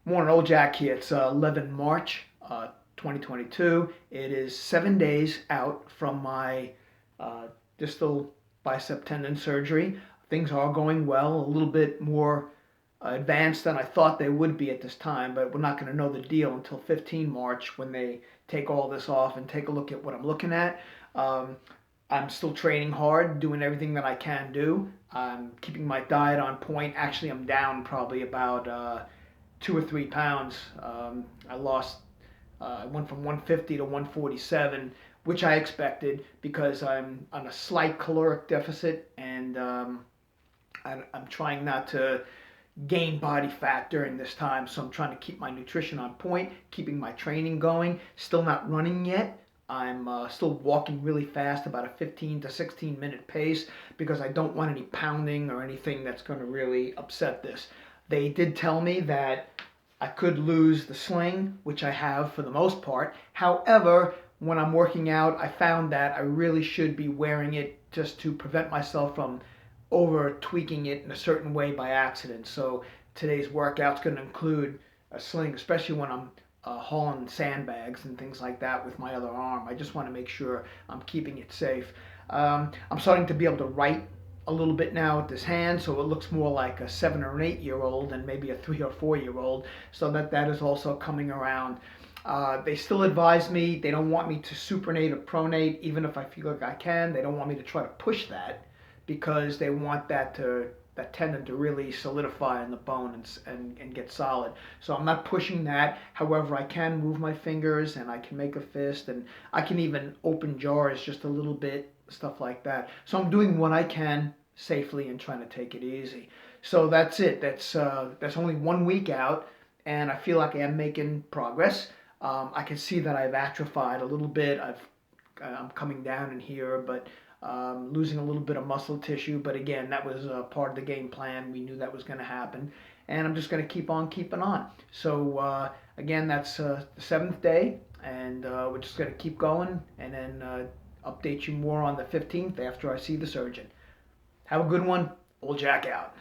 Morning, old Jack here. It's 11 March 2022. It is 7 days out from my distal bicep tendon surgery. Things are going well, a little bit more advanced than I thought they would be at this time, but we're not going to know the deal until 15 March when they take all this off and take a look at what I'm looking at. Um, I'm still training hard, doing everything that I can do. I'm keeping my diet on point. Actually, I'm down probably about 2 or 3 pounds. I lost. I went from 150 to 147, which I expected because I'm on a slight caloric deficit, and I'm trying not to gain body fat during this time. So I'm trying to keep my nutrition on point, keeping my training going. Still not running yet. I'm still walking really fast, about a 15 to 16 minute pace, because I don't want any pounding or anything that's going to really upset this. They did tell me that I could lose the sling, which I have for the most part. However, when I'm working out, I found that I really should be wearing it just to prevent myself from over tweaking it in a certain way by accident. So today's workout's going to include a sling, especially when I'm hauling sandbags and things like that with my other arm. I just want to make sure I'm keeping it safe. I'm starting to be able to write a little bit now with this hand, so it looks more like a 7 or 8 year old and maybe a 3 or 4 year old. So that is also coming around. They still advise me they don't want me to supinate or pronate, even if I feel like I can. They don't want me to try to push that because they want that tendon to really solidify in the bone and get solid. So I'm not pushing that. However, I can move my fingers and I can make a fist and I can even open jars just a little bit, stuff like that. So I'm doing what I can safely and trying to take it easy. So that's it. That's only 1 week out, and I feel like I am making progress. I can see that I've atrophied a little bit. I'm coming down in here, but losing a little bit of muscle tissue. But again, that was part of the game plan. We knew that was going to happen, and I'm just going to keep on keeping on. So again, that's the seventh day, and we're just going to keep going, and then update you more on the 15th after I see the surgeon. Have a good one. Old Jack out.